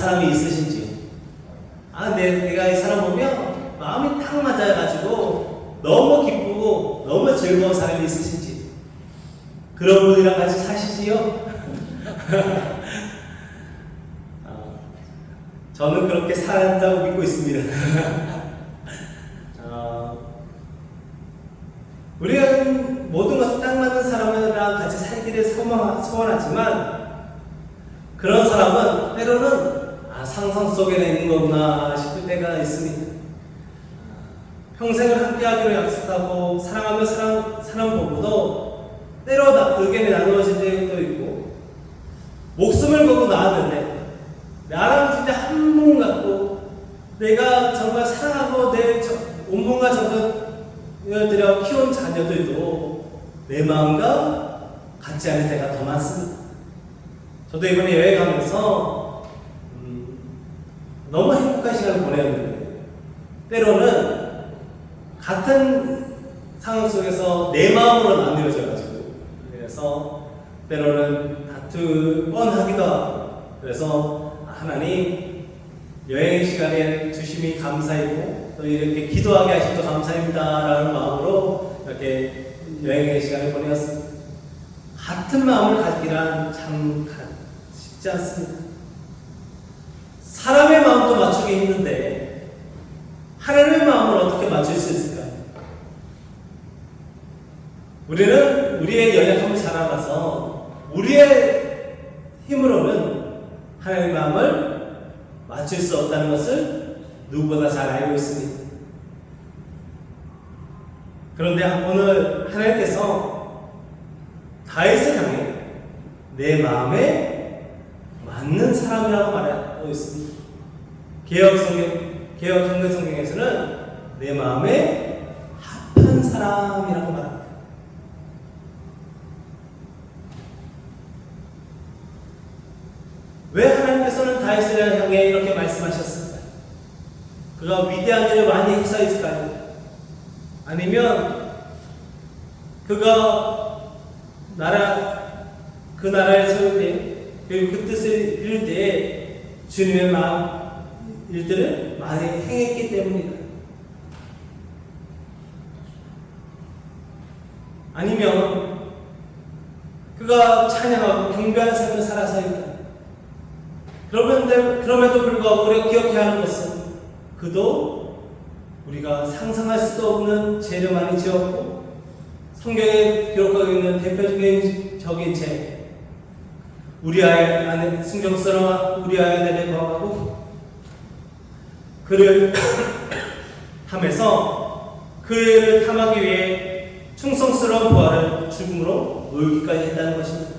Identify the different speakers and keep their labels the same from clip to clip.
Speaker 1: 사람이 있으신지요? 내가 이 사람 보면 마음이 딱 맞아가지고 너무 기쁘고 너무 즐거운 사람이 있으신지, 그런 분이랑 같이 사시지요? 저는 그렇게 산다고 믿고 있습니다. 우리가 모든 것을 딱 맞는 사람이랑 같이 살기를 소원하지만, 그런 사람은 때로는 상상 속에 있는 거구나 싶을 때가 있습니다. 평생을 함께하기로 약속하고 사랑하며 사는 법보도 때로 의견이 나누어질 때도 있고, 목숨을 걸고 나왔는데 나랑 진짜 한 몸 같고 내가 정말 사랑하고 내 온몸과 정성을 들여 키운 자녀들도 내 마음과 같지 않은 때가 더 많습니다. 저도 이번에 여행 가면서 너무 행복한 시간을 보냈는데, 때로는 같은 상황 속에서 내 마음으로 나누어져가지고, 그래서 때로는 다투곤 하기도 하고, 그래서 하나님 여행 시간에 주심이 감사이고 또 이렇게 기도하게 하심도 감사합니다 라는 마음으로 이렇게 여행의 시간을 보내었습니다. 같은 마음을 갖기란 참 쉽지 않습니다. 사람의 마음도 맞추기 힘든데 하나님의 마음을 어떻게 맞출 수 있을까요? 우리는 우리의 연약함을 잘 알아서 우리의 힘으로는 하나님의 마음을 맞출 수 없다는 것을 누구보다 잘 알고 있습니다. 그런데 오늘 하나님께서 다윗을 향해 내 마음에 맞는 사람이라고 말하고 있습니다. 개혁 한글 성경에서는 내 마음에 합한 사람이라고 말합니다. 왜 하나님께서는 다윗을 향해 이렇게 말씀하셨을까요? 그가 위대한 일을 많이 행사했을까요? 아니면 그가 그 나라를 세울 때, 그리고 그 뜻을 이룰 때에 주님의 일들을 많이 행했기 때문일까요? 아니면 그가 찬양하고 경배하는 삶을 살아서일까요? 그럼에도 불구하고 우리가 기억해야 하는 것은, 그도 우리가 상상할 수도 없는 죄를 많이 지었고, 성경에 기록하고 있는 대표적인 죄, 우리아의 아내 순경스러워 우리아의 아내를 거하고 그를 탐해서 그를 탐하기 위해 충성스러운 부하를 죽음으로 몰기까지 했다는 것입니다.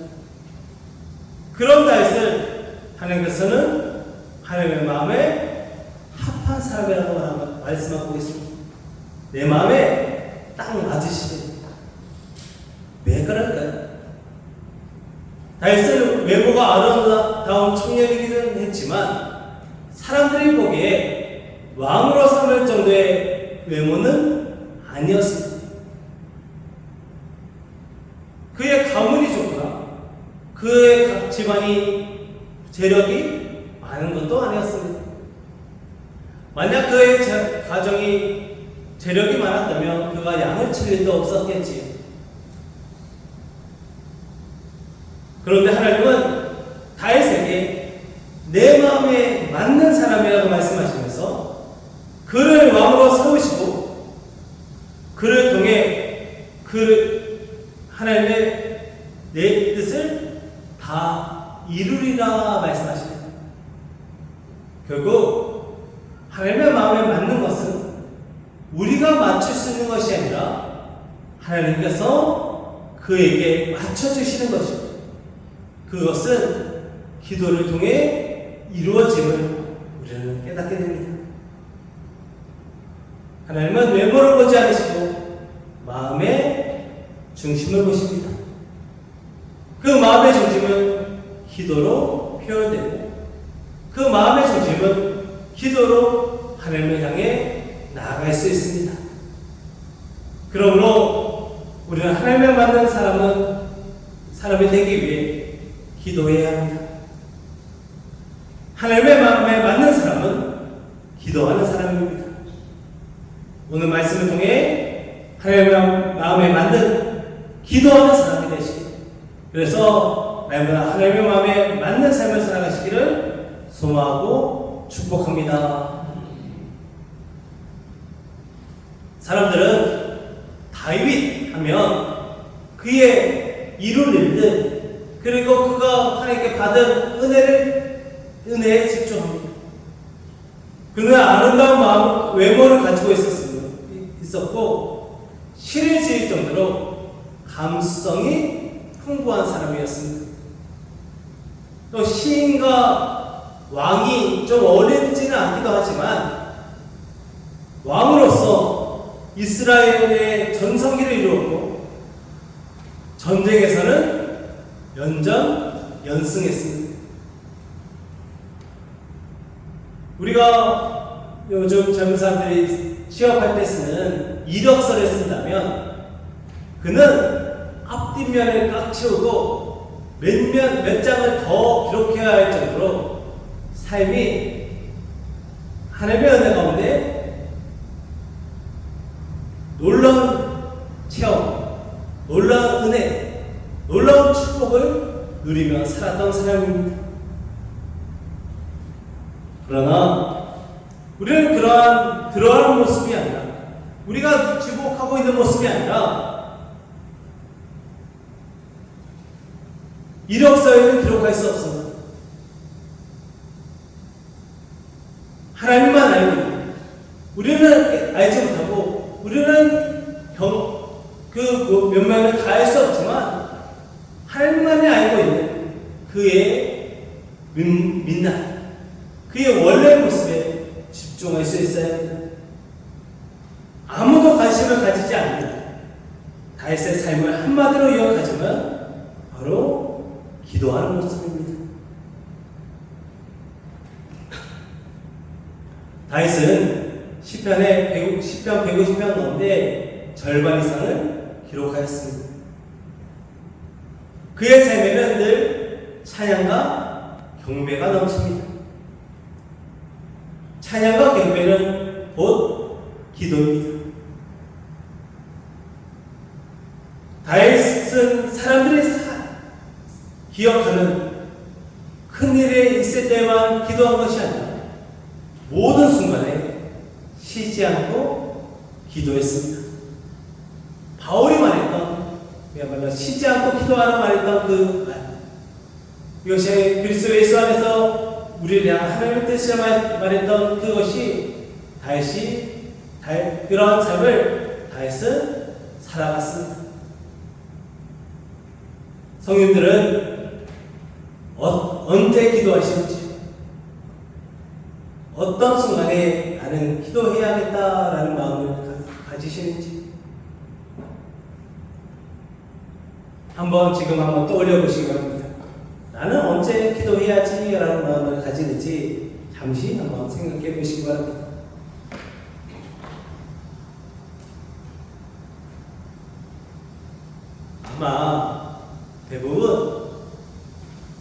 Speaker 1: 그런 다윗을 하나님께서는 하나님의 마음에 합한 사람이라고 말씀하고 있습니다. 내 마음에 딱 맞으시네. 왜 그럴까요? 다윗은 외모가 아름다운 청년이기는 했지만 사람들이 보기에 왕으로 삼을 정도의 외모는 아니었습니다. 그의 가문이 좋거나 그의 집안이 재력이 많은 것도 아니었습니다. 만약 그의 가정이 재력이 많았다면 그가 양을 칠 일도 없었겠지요. 그런데 하나님은 다윗에게 내 마음에 맞는 사람이라고 말씀하시면서 그를 왕으로 세우시고 그를 통해 하나님의 내 뜻을 다 이루리라 말씀하십니다. 결국 하나님의 마음에 맞는 것은 우리가 맞출 수 있는 것이 아니라 하나님께서 그에게 맞춰주시는 것입니다. 그것은 기도를 통해 이루어짐을 우리는 깨닫게 됩니다. 하나님은 외모를 보지 않으시고 마음의 중심을 보십니다. 그 마음의 중심은 기도로 표현되고 그 마음의 중심은 기도로 하나님을 향해 나아갈 수 있습니다. 그러므로 우리는 하나님에 맞는 사람이 되기 위해 기도해야 합니다. 하나님의 마음에 기도하는 사람입니다. 오늘 말씀을 통해 하나님의 마음에 맞는 기도하는 사람이 되시길, 그래서 날마다 하나님의 마음에 맞는 삶을 살아가시기를 소망하고 축복합니다. 사람들은 다윗 하면 그의 이룰 일들, 그리고 그가 하나님께 받은 은혜에 집중합니다. 그는 아름다운 마음, 외모를 가지고 있었고 시를 지을 정도로 감수성이 풍부한 사람이었습니다. 또 시인과 왕이 좀 어울리지는 않기도 하지만 왕으로서 이스라엘의 전성기를 이루었고 전쟁에서는 연승했습니다. 우리가 요즘 젊은 사람들이 취업할 때 쓰는 이력서를 쓴다면 그는 앞뒷면을 꽉 채우고 몇 장을 더 기록해야 할 정도로 삶이 하나님의 은혜 가운데 놀라운 체험, 놀라운 은혜, 놀라운 축복을 누리며 살았던 사람입니다. 그러나 우리는 그러한 모습이 아니라, 우리가 지목하고 있는 모습이 아니라 이력서에는 기록할 수 없습니다. 하나님만 알고 우리는 알지 못하고 우리는 그 면면을 다 할 수 없지만 하나님만이 알고 있는 그의 민낯, 그의 원래 모습에 집중할 수 있어야 합니다. 아무도 관심을 가지지 않는 다윗의 삶을 한마디로 요약하자면 바로 기도하는 모습입니다. 다윗은 시편 150편 가운데 절반 이상을 기록하였습니다. 그의 삶에는 늘 찬양과 경배가 넘칩니다. 찬양과 경배는 곧 기도입니다. 다윗은 사람들이 기억하는 큰 일이 있을 때만 기도한 것이 아니라 모든 순간에 쉬지 않고 기도했습니다. 바울이 말했던, 그야말로 쉬지 않고 기도하라 말했던 그 말, 이것이 그리스도 예수 안에서 우리를 향한 하나님의 뜻을 말했던 그것이 다윗이 그러한 삶을 다윗은 살아갔습니다. 성인들은 언제 기도하시는지, 어떤 순간에 나는 기도해야겠다라는 마음을 가지시는지 지금 한번 떠올려 보시기 바랍니다. 나는 언제 기도해야지 라는 마음을 가지는지 잠시 한번 생각해 보시기 바랍니다. 아마 대부분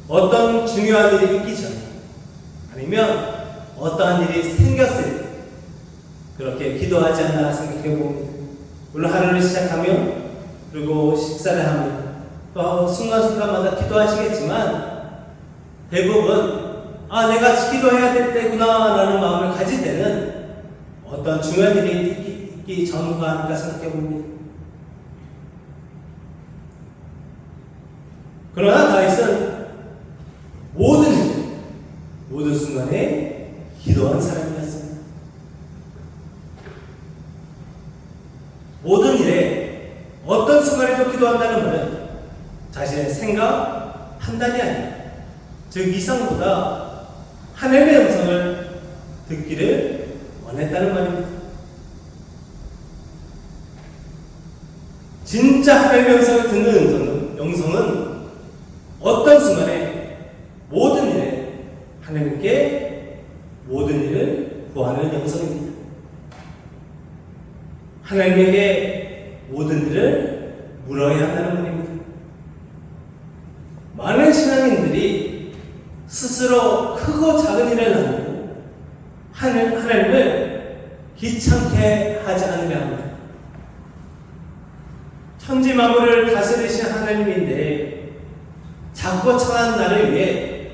Speaker 1: 어떤 중요한 일이 있기 전에, 아니면 어떠한 일이 생겼을 때 그렇게 기도하지 않나 생각해 봅니다. 물론 하루를 시작하며 그리고 식사를 하며 또 순간순간마다 기도하시겠지만 대부분 내가 기도해야 될 때구나 라는 마음을 가질 때는 어떤 중요한 일이 있기 전과 아닐까 생각해 봅니다. 그러나 다윗은 모든 순간에 기도한 사람이었습니다. 모든 일에 어떤 순간에도 기도한다는 말은 자신의 생각, 판단이 아니라 즉 이성보다 하나님의 음성을 듣기를 원했다는 말입니다. 진짜 하나님의 음성을 듣는 영성은 어떤 순간에 모든 일에 하나님께 모든 일을 구하는 영성입니다. 하나님에게 모든 일을 물어야 한다는 말입니다. 많은 신앙인들이 스스로 크고 작은 일을 나누고 하나님을 귀찮게 하지 않으려 합니다. 천지 만물을 다스리신 하나님인데 작고 천한 나를 위해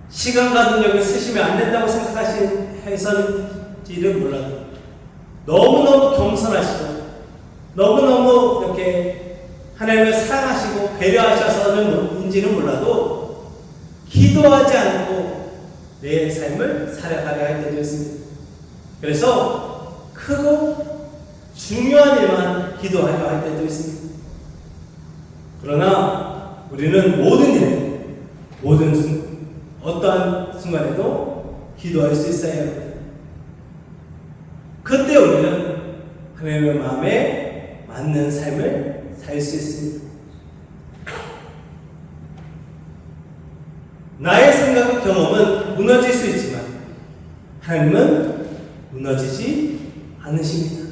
Speaker 1: 시간과 능력을 쓰시면 안 된다고 생각하시는지는 몰라도 너무너무 겸손하시고 너무너무 이렇게 하나님을 사랑하시고 배려하셔서는인지는 몰라도 기도하지 않고 내 삶을 살아가려 할 때도 있습니다. 그래서 크고 중요한 일만 기도하려 할 때도 있습니다. 그러나 우리는 모든 일에 어떠한 순간에도 기도할 수 있어야 합니다. 그때 우리는 하나님의 마음에 맞는 삶을 살 수 있습니다. 나의 생각과 경험은 무너질 수 있지만 하나님은 무너지지 않으십니다.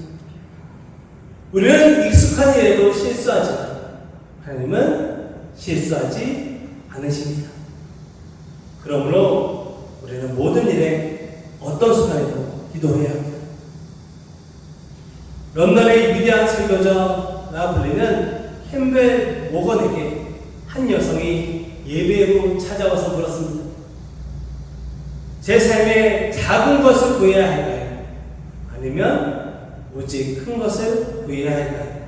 Speaker 1: 우리는 익숙한 일에도 실수하지만 하나님은 실수하지 않으십니다. 그러므로 우리는 모든 일에 어떤 순간에도 기도해야 합니다. 런던의 위대한 설교자라 불리는 캠벨 모건에게 한 여성이 예배로 찾아와서 물었습니다. 제 삶에 작은 것을 구해야 할까요? 아니면 오직 큰 것을 구해야 할까요?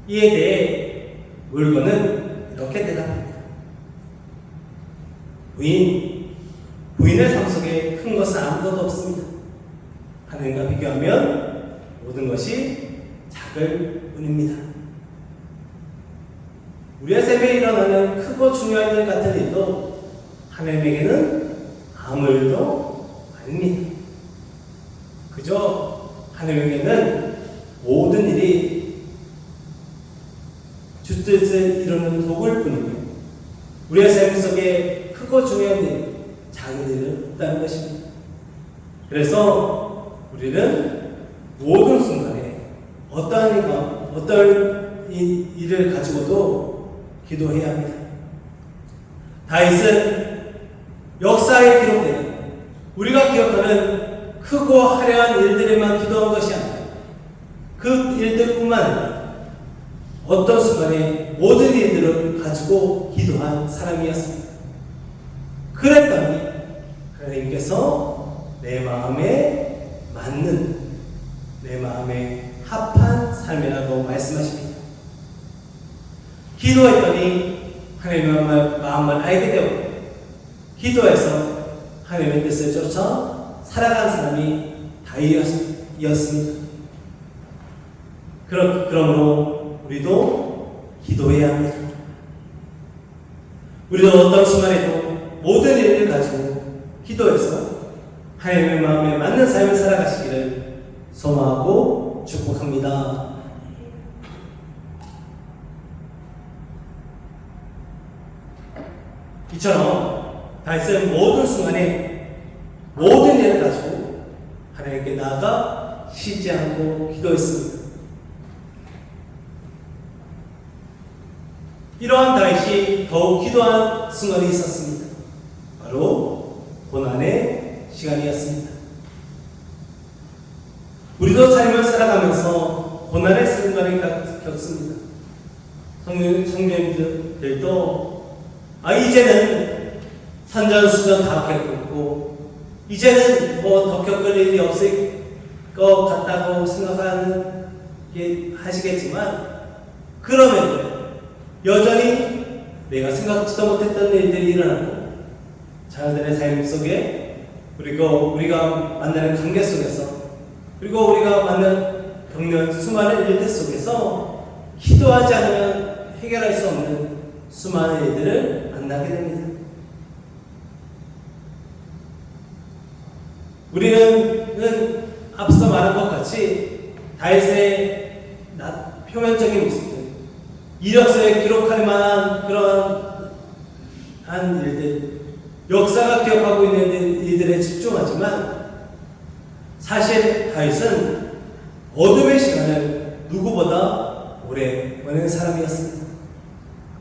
Speaker 1: 이에 대해 물건은 이렇게 대답합니다. 부인의 삶 속에 큰 것은 아무것도 없습니다. 하나님과 비교하면 모든 것이 작을 뿐입니다. 우리의 삶에 일어나는 크고 중요한 일 같은 일도 하나님에게는 아무 일도 아닙니다. 그저 하나님에게는 모든 일이 주 뜻을 이루는 도구일 뿐이며 우리의 삶 속에 크고 중요한 일, 작은 일은 없다는 것입니다. 그래서 우리는 모든 순간에 어떤 일을 가지고도 기도해야 합니다. 다윗은 역사에 기록되는 우리가 기억하는 크고 화려한 일들에만 기도한 것이 아니라 그 일들뿐만 아니라 어떤 순간에 모든 일들을 가지고 기도한 사람이었습니다. 그랬더니 하나님께서 내 마음에 맞는 내 마음에 합한 삶이라고 말씀하십니다. 기도했더니 하나님의 마음을 알게 되었고 기도해서 하나님의 뜻을 쫓아 살아간 사람이 다윗이었습니다. 그러므로 우리도 기도해야 합니다. 우리도 어떤 순간에도 모든 일을 가지고 기도해서 하나님의 마음에 맞는 삶을 살아가시기를 소망하고 축복합니다. 이처럼 다윗은 모든 순간에 모든 일을 가지고 하나님께 나아가 쉬지 않고 기도했습니다. 이러한 다윗이 더욱 기도한 순간이 있었습니다. 바로 고난의 시간이었습니다. 우리도 삶을 살아가면서 고난의 순간을 겪습니다. 성령님들도 이제는 산전수전 다 겪고 이제는 뭐 더 겪을 일이 없을 것 같다고 생각하는 게 하시겠지만 그러면 여전히 내가 생각지도 못했던 일들이 일어나고 자녀들의 삶 속에 그리고 우리가 만나는 관계 속에서 그리고 우리가 겪는 수많은 일들 속에서 기도하지 않으면 해결할 수 없는 수많은 일들을 만나게 됩니다. 우리는 앞서 말한 것 같이 다윗의 표면적인 모습들, 이력서에 기록할 만한 그러한 일들, 역사가 기억하고 있는 일들에 집중하지만 사실 다윗은 어둠의 시간을 누구보다 오래 보낸 사람이었습니다.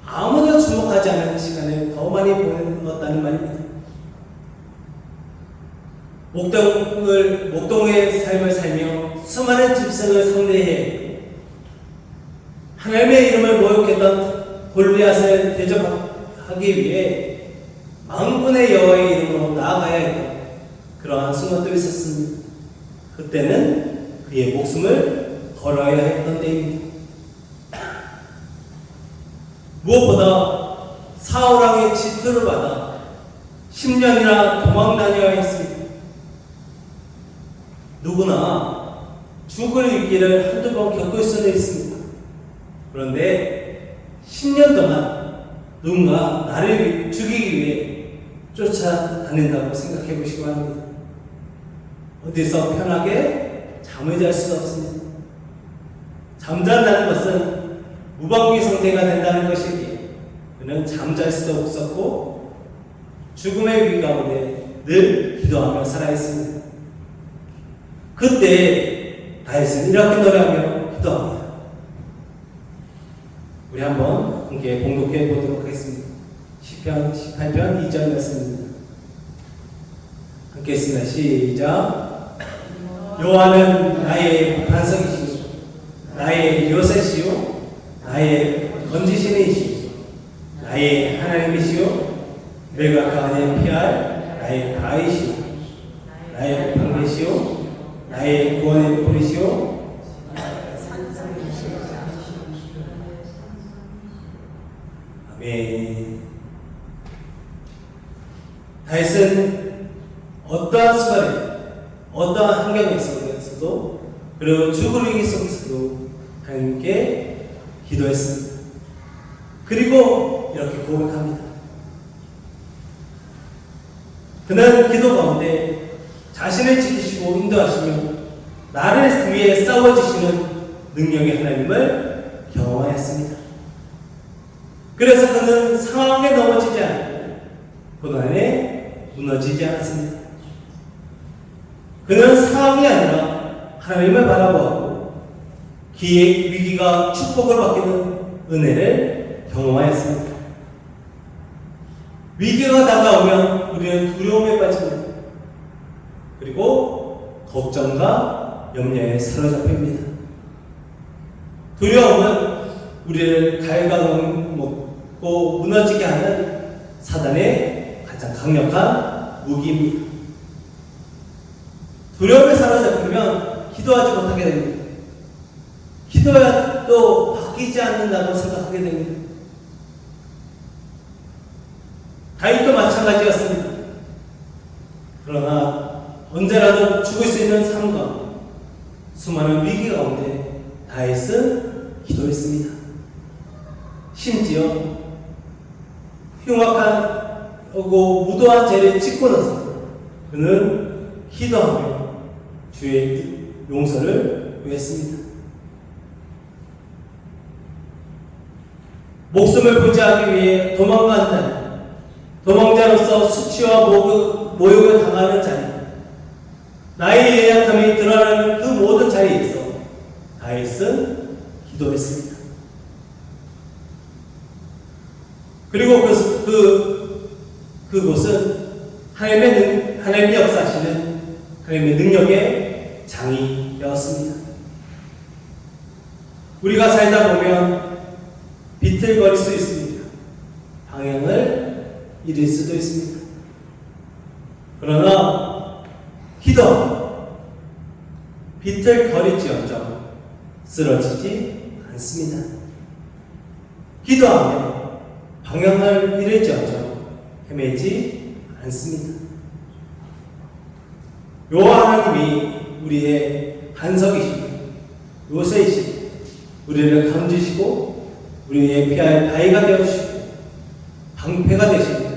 Speaker 1: 아무도 주목하지 않은 시간을 더 많이 보냈다는 말입니다. 목동의 삶을 살며 수많은 짐승을 상대해야 했고, 하나님의 이름을 모욕했던 골리앗을 대적하기 위해 만군의 여호와의 이름으로 나아가야 했던 그러한 순간도 있었습니다. 그때는 그의 목숨을 걸어야 했던 때입니다. 무엇보다 사울왕의 질투를 받아 10년이나 도망 다녀야 했습니다. 누구나 죽을 위기를 한두 번 겪을 수는 있습니다. 그런데 10년 동안 누군가 나를 죽이기 위해 쫓아다닌다고 생각해 보시기 바랍니다. 어디서 편하게 잠을 잘 수도 없습니다. 잠잔다는 것은 무방비 상태가 된다는 것이기에 그는 잠잘 수도 없었고 죽음의 위기 가운데 늘 기도하며 살아있습니다. 그때 다윗은 이렇게 노래하며 기도합니다. 우리 한번 함께 봉독해 보도록 하겠습니다. 시편 18편 2절 말씀입니다. 함께 했습니다. 시작. 여호와는 나의 반석이시요 나의 요새시요 나의 건지시는 이시요 나의 하나님이시요 내가 그 안에 피할 나의 바위시요 나의 방패시요 나의 구원의 뿌리시요 아멘. 다윗은 어떠한 순간에 어떠한 환경에 속에서도 그리고 죽을 위기 속에서도 하나님께 기도했습니다. 그리고 이렇게 고백합니다. 그는 기도 가운데 자신을 지키시고 인도하시며 나를 위해 싸워주시는 능력의 하나님을 경험하였습니다. 그래서 그는 상황에 넘어지지 않고 고난에 무너지지 않았습니다. 그는 상황이 아니라 하나님을 바라보았고 위기가 축복을 바뀌는 은혜를 경험하였습니다. 위기가 다가오면 우리는 두려움에 빠집니다. 그리고 걱정과 염려에 사로잡힙니다. 두려움은 우리를 갉아먹고 무너지게 하는 사단의 가장 강력한 무기입니다. 두려움에 사로잡히면 기도하지 못하게 됩니다. 기도해도 바뀌지 않는다고 생각하게 됩니다. 다윗도 마찬가지였습니다. 그러나 언제라도 죽을 수 있는 삶과 수많은 위기 가운데 다윗은 기도했습니다. 심지어 흉악하고 무도한 죄를 짓고 나서 그는 기도하며 주의 용서를 구했습니다. 목숨을 부지하기 위해 도망간 자, 도망자로서 수치와 모욕을 당하는 자리, 나의 연약함이 드러나는 그 모든 자리에서 다윗은 기도했습니다. 그리고 그곳은 하나님의 역사하시는 하나님의 능력의 장이 되었습니다. 우리가 살다 보면 비틀거릴 수 있습니다. 방향을 잃을 수도 있습니다. 그러나 기도 비틀거릴지언정 쓰러지지 않습니다. 기도하면 방향을 잃을지언정 헤매지 않습니다. 여호와 하나님이 우리의 반석이시고 요새이시고 우리를 감지시고 우리의 피할 바위가 되어주시고 방패가 되시고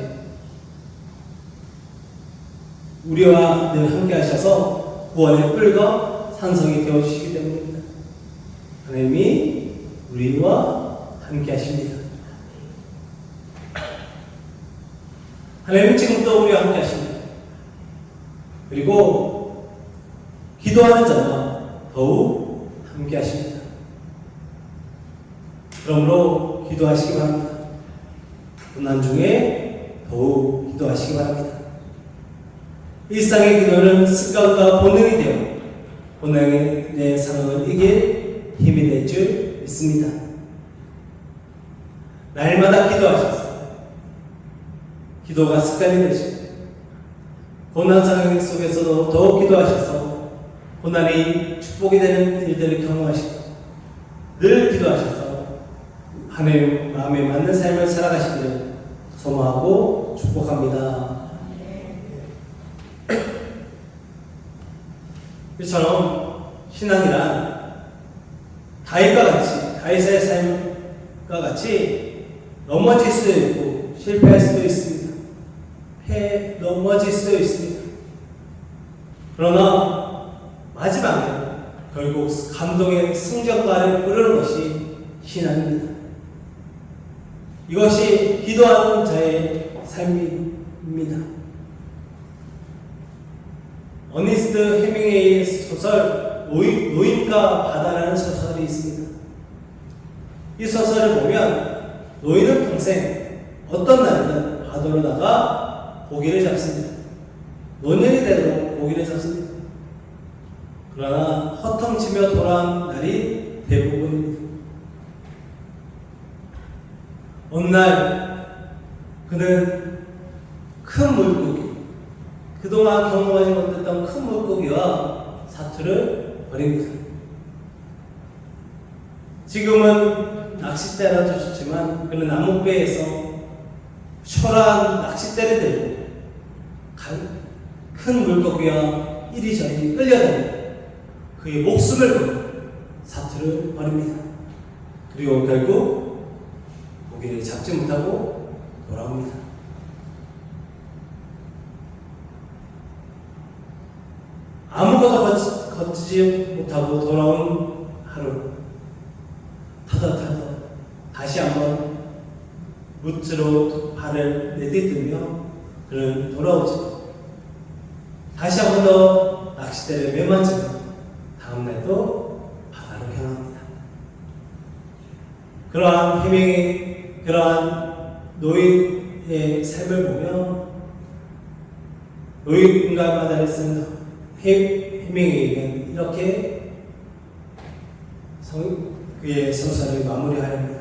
Speaker 1: 우리와 늘 함께 하셔서 구원의 뿔과 산성이 되어주시기 때문입니다. 하나님이 우리와 함께 하십니다. 하나님은 지금도 우리와 함께 하십니다. 그리고 기도하는 자와 더욱 함께 하십니다. 그러므로 기도하시기 바랍니다. 고난 중에 더욱 기도하시기 바랍니다. 일상의 기도는 습관과 본능이 되어 본능의 내 상황을 이길 힘이 될 줄 믿습니다. 날마다 기도하셔서 기도가 습관이 되시고 고난 상황 속에서도 더욱 기도하셔서 고난이 축복이 되는 일들을 경험하시고 늘 기도하셔서 하나님 마음에 맞는 삶을 살아가시기를 소망하고 축복합니다. 이처럼 신앙이란 다윗의 삶과 같이 넘어질 수도 있고 실패할 수도 있습니다. 넘어질 수도 있습니다. 그러나 마지막에 결국 감동의 승전가를 부르는 것이 신앙입니다. 이것이 기도하는 자의 삶입니다. 어니스트 해밍웨이의 소설 노인과 바다라는 소설이 있습니다. 이 소설을 보면 노인은 평생 어떤 날이든 바다로 나가 고기를 잡습니다. 노년이 되도록 고기를 잡습니다. 그러나 허텅치며 돌아온 날이 대부분입니다. 어느 날 그는 큰 물고기, 그동안 경험하지 못했던 큰 물고기와 사투를 벌입니다. 지금은 낚싯대라도 좋지만 그는 나무배에서 초라한 낚싯대를 들고 큰 물고기와 이리저리 끌려다니며 그의 목숨을 걸고 사투를 벌입니다. 그리고 결국 고기를 잡지 못하고 돌아옵니다. 아무것도 걷지 못하고 돌아온 하루, 터덕터덕 다시 한번 무트로 발을 내딛으며 그는 돌아오죠. 다시 한 번 더 낚싯대를 매만지며 다음날도 바다로 향합니다. 그러한 노인의 삶을 보며 노인과 바다를 쓴 해밍웨이는 이렇게 그의 소설을 마무리하렵니다.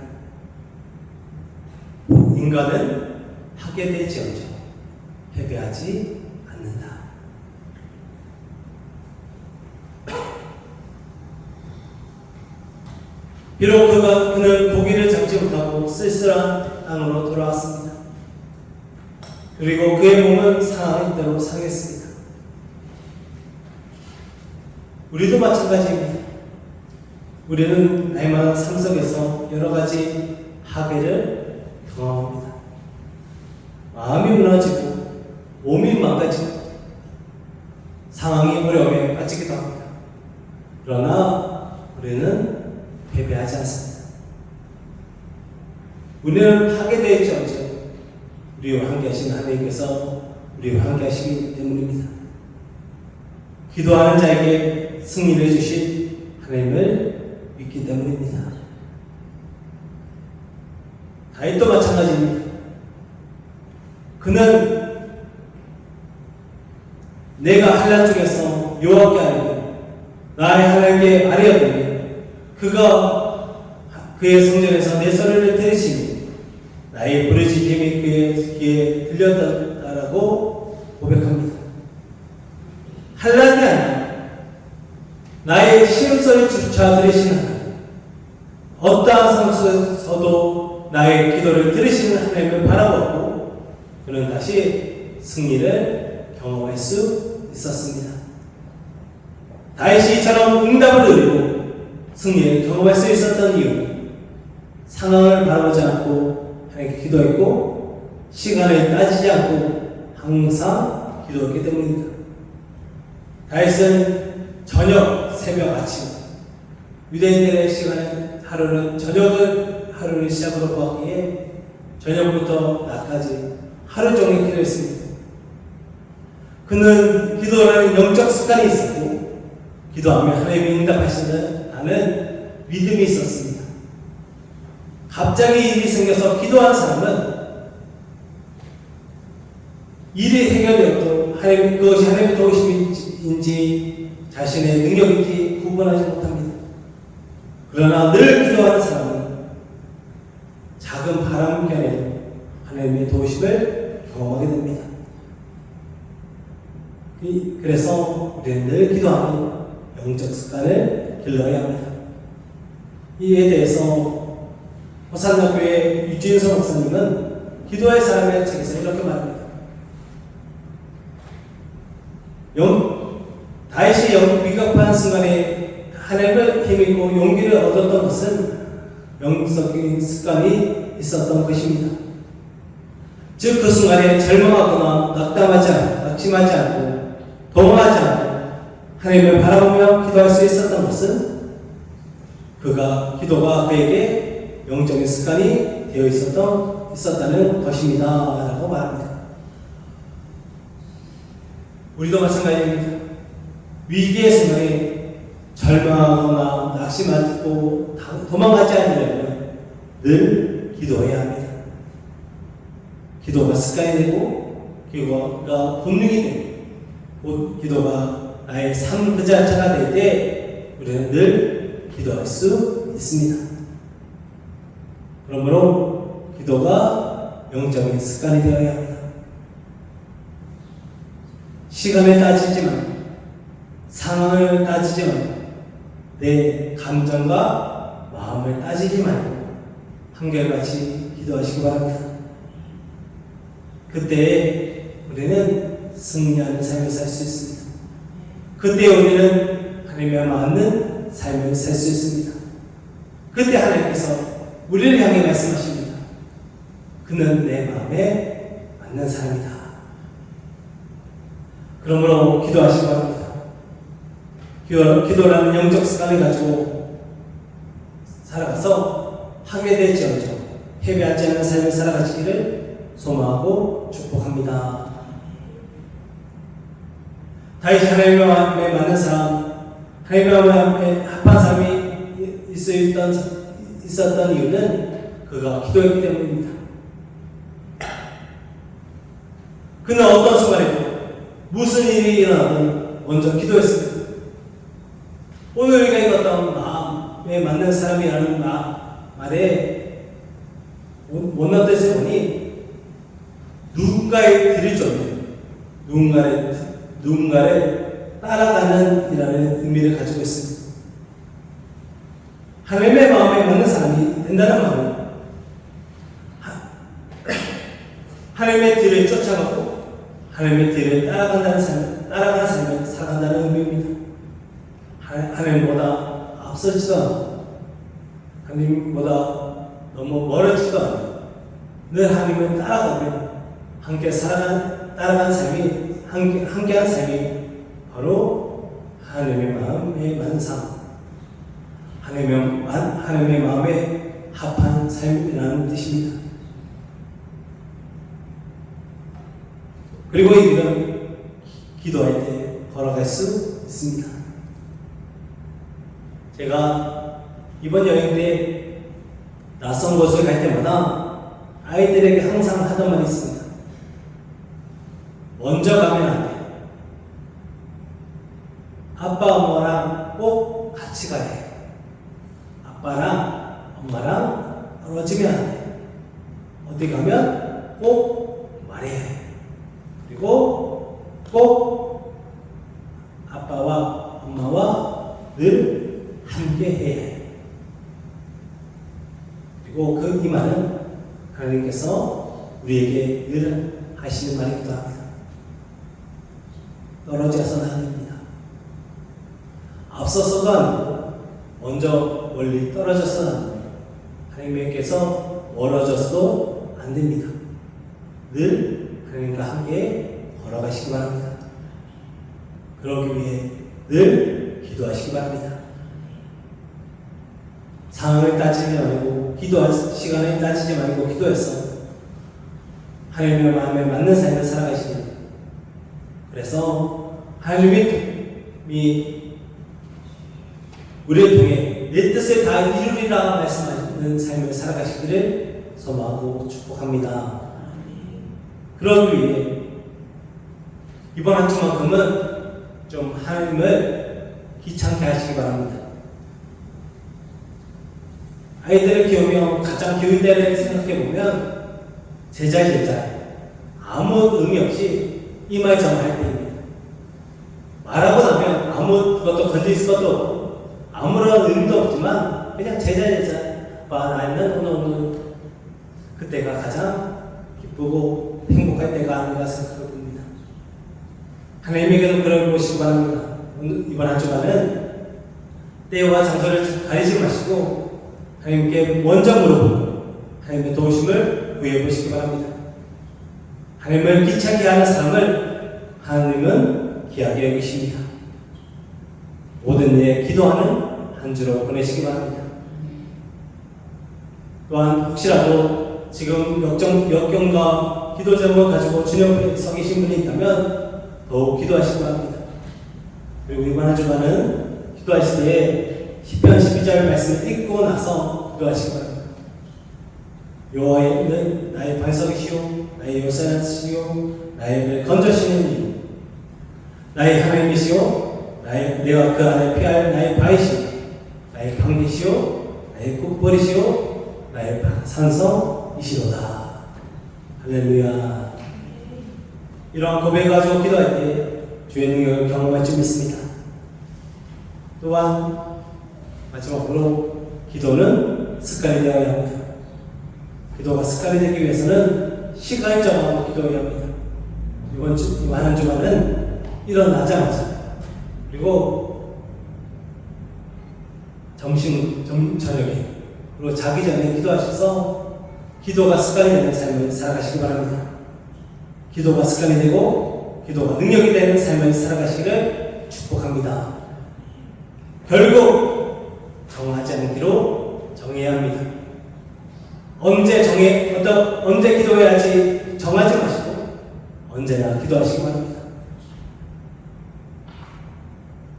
Speaker 1: 인간은 하게 될지언정 패배하지 않는다. 비록 그는 고기를 잡지 못하고 쓸쓸한 땅으로 돌아왔습니다. 그리고 그의 몸은 상한 대로 상했습니다. 우리도 마찬가지입니다. 우리는 날마다 삶 속에서 여러 가지 하계를 경험합니다. 마음이 무너지고 몸이 망가지고 상황이 어려움에 빠지기도 합니다. 그러나 우리는 패배하지 않습니다. 우리는 파괴되어있지 우리와 함께 하신 하나님께서 우리와 함께 하시기 때문입니다. 기도하는 자에게 승리를 주신 하나님을 믿기 때문입니다. 다윗도 마찬가지입니다. 그는 내가 한란 중에서 여호와께 아뢰며 나의 하나님께 아뢰었더니 그가 그의 성전에서 내 소리를 들으시니 나의 부르짖음이 그의 귀에 들렸다라고 고백합니다. 한란이 아니라 나의 시음소리조차 들으시는 하나님, 어떠한 상황 속에서도 나의 기도를 들으시는 하나님을 바라보고 그는 다시 승리를 경험할 수 있었습니다. 다윗이 이처럼 응답을 누리고 승리를 경험할 수 있었던 이유는 상황을 바라보지 않고 하나님께 기도했고 시간을 따지지 않고 항상 기도했기 때문입니다. 다윗은 저녁, 새벽, 아침 유대인들의 시간에 하루를 시작으로 보았기에 저녁부터 낮까지 하루 종일 기도했습니다. 그는 기도라는 영적 습관이 있었고 기도하면 하나님이 응답하신다는 믿음이 있었습니다. 갑자기 일이 생겨서 기도한 사람은 일이 해결되어도 그것이 하나님의 도우심인지 자신의 능력인지 구분하지 못합니다. 그러나 늘 기도하는 사람은 작은 바람결에 하나님의 도우심을 경험하게 됩니다. 그래서 우리는 늘 기도하는 영적 습관을 길러야 합니다. 이에 대해서 호산나교회 유진성 목사님은 기도의 사람의 책에서 이렇게 말합니다. 다윗이 위급한 순간에 하나님을 힘입고 용기를 얻었던 것은 영적인 습관이 있었던 것입니다. 즉 그 순간에 절망하거나 낙심하지 않고 도망하지 않고 하나님을 바라보며 기도할 수 있었던 것은 기도가 그에게 영적인 습관이 되어 있었다는 것입니다. 라고 말합니다. 우리도 마찬가지입니다. 위기의 순간에 절망하거나 낙심하고 도망가지 않으려면 늘 기도해야 합니다. 기도가 습관이 되고 기도가 본능이 되고 기도가 나의 삶 그 자체가 될 때 우리는 늘 기도할 수 있습니다. 그러므로 기도가 영적인 습관이 되어야 합니다. 시간을 따지지 말고 상황을 따지지 말고 내 감정과 마음을 따지지 말고 한결같이 기도하시기 바랍니다. 그때 우리는 승리하는 삶을 살 수 있습니다. 그때 우리는 하나님과 맞는 삶을 살 수 있습니다. 그때 하나님께서 우리를 향해 말씀하십니다. 그는 내 마음에 맞는 사람이다. 그러므로 기도하시기 바랍니다. 기도라는 영적 습관을 가지고 살아가서 파괴되지 않고 패배하지 않는 삶을 살아가시기를 소망하고 축복합니다. 다윗이 하나님의 마음에 맞는 사람, 하나님의 마음에 합한 사람이 있었던 이유는 그가 기도했기 때문입니다. 그는 어떤 순간에도 무슨 일이 일어나든 먼저 기도했습니다. 오늘 우리가 읽었던 마음에 맞는 사람이라는 말에 원난 뜻을 보니 누군가의 뒤를 쫓는 누군가를 따라가는 이라는 의미를 가지고 있습니다. 하나님의 마음에 맞는 사람이 된다는 말은 하나님의 뒤를 쫓아가고 하나님의 뒤를 따라가는 삶을 살아간다는 의미입니다. 하나님보다 앞서지도 않고 하나님보다 너무 멀어지도 않고 늘 하나님을 따라가며 함께 따라가는 삶이 함께한 삶이 바로 하나님의 마음에 맞는 삶, 하나님의 마음에 합한 삶이라는 뜻입니다. 그리고 이 길은 기도할 때 걸어갈 수 있습니다. 제가 이번 여행 때 낯선 곳을 갈 때마다 아이들에게 항상 하던 말이 있습니다. 먼저 가면 안 돼. 아빠, 엄마랑 꼭 같이 가야 해. 아빠랑 엄마랑 떨어지면 안 돼. 어디 가면 꼭 말해야 해. 그리고 꼭 아빠와 엄마와 늘 함께 해야 해. 그리고 이 말은 하나님께서 우리에게 늘 하시는 말이기도 합니다. 떨어져서는 안 됩니다. 앞서서도 아니고 먼저 멀리 떨어져서는 안 됩니다. 하나님께서 멀어져서도 안 됩니다. 늘 하나님과 함께 걸어가시기 바랍니다. 그러기 위해 늘 기도하시기 바랍니다. 상황을 따지지 말고 기도할 시간을 따지지 말고 기도해서 하나님의 마음에 맞는 삶을 살아가시기 바랍니다. 그래서 하나님이 우리를 통해 내 뜻을 다 이루리라 말씀하시는 삶을 살아가시기를 소망하고 축복합니다. 그러기 위해 이번 한 주만큼은 좀 하나님을 귀찮게 하시기 바랍니다. 아이들을 키우며 가장 키울 때를 생각해보면 제자 아무 의미 없이 이말저말 할 때입니다. 말하고 나면 아무 것도 건질 것도 없고 아무런 의미도 없지만 그냥 제자와 나이는 오늘 그때가 가장 기쁘고 행복할 때가 아닌가 생각합니다. 하나님에게도 그럴 것이기 바랍니다. 이번 한 주간은 때와 장소를 가리지 마시고 하나님께 먼저 물어보고 하나님의 도우심을 구해보시기 바랍니다. 하나님을 귀찮게 하는 사람을 하나님은 귀하게 여기십니다. 모든 일 기도하는 한 주로 보내시기 바랍니다. 또한 혹시라도 지금 역경과 기도 제목을 가지고 주님 앞에 서 계신 분이 있다면 더욱 기도하시기 바랍니다. 그리고 이번 한 주간은 기도하실 때에 시편 12절 말씀을 읽고 나서 기도하시기 바랍니다. 여호와는 나의 반석이시오 나의 요새시오 나의 건져시는 이 나의 하나님이시오 내가 그 안에 피할 나의 바위시오 나의 방비시오 나의 꽃벌이시오 나의 산성이시로다. 할렐루야. 이러한 고백을 가지고 기도할 때 주의 능력을 경험할 줄 믿습니다. 또한 마지막으로 기도는 습관이 되어야 합니다. 기도가 습관이 되기 위해서는 시간을 정하고 기도해야 합니다. 이번 한 주간은 일어나자마자 그리고 저녁에 그리고 자기 전에 기도하셔서 기도가 습관이 되는 삶을 살아가시기 바랍니다. 기도가 습관이 되고 기도가 능력이 되는 삶을 살아가시기를 축복합니다. 결국 정하지 않기로 정해야 합니다. 언제 기도해야 할지 정하지 마시고 언제나 기도하시기 바랍니다.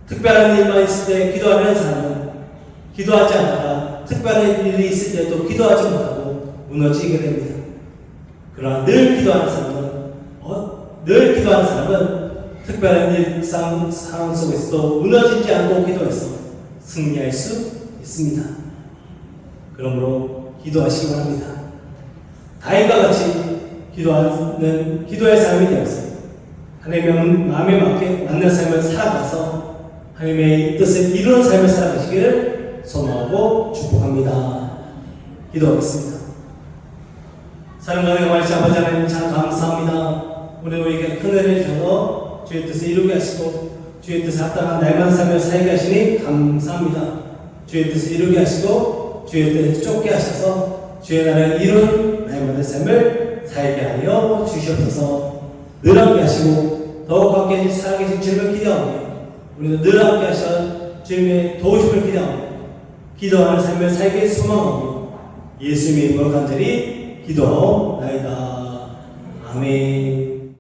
Speaker 1: 특별한 일만 있을 때 기도하는 사람은 기도하지 않다가 특별한 일이 있을 때도 기도하지 못하고 무너지게 됩니다. 그러나 늘 기도하는 사람은 특별한 일상 상황 속에서도 무너지지 않고 기도해서 승리할 수 있습니다. 그러므로 기도하시기 바랍니다. 다윗과 같이 기도하는 기도의 삶이 되어서 하나님의 마음에 맞는 삶을 살아가서 하나님의 뜻을 이루는 삶을 살아가시기를 소망하고 축복합니다. 기도하겠습니다. 사랑하는 영원하신 아버지 하나님 참 감사합니다. 우리에게 큰 은혜를 주셔서 주의 뜻을 이루게 하시고 주의 뜻에 합당한 날만 삶을 살게 하시니 감사합니다. 주의 뜻을 이루게 하시고 주의 뜻을 쫓게 하셔서 주의 나라를 이룬 날마다 삶을 살게 하여 주시옵소서. 늘 함께 하시고 더욱 함께 살아계신 주님을 기대하며 우리도 늘 함께 하셔 주님의 도우심을 기대하며 기도하는 삶을 살게 소망하며 예수님의 이름으로 간절히 기도하옵나이다. 아멘.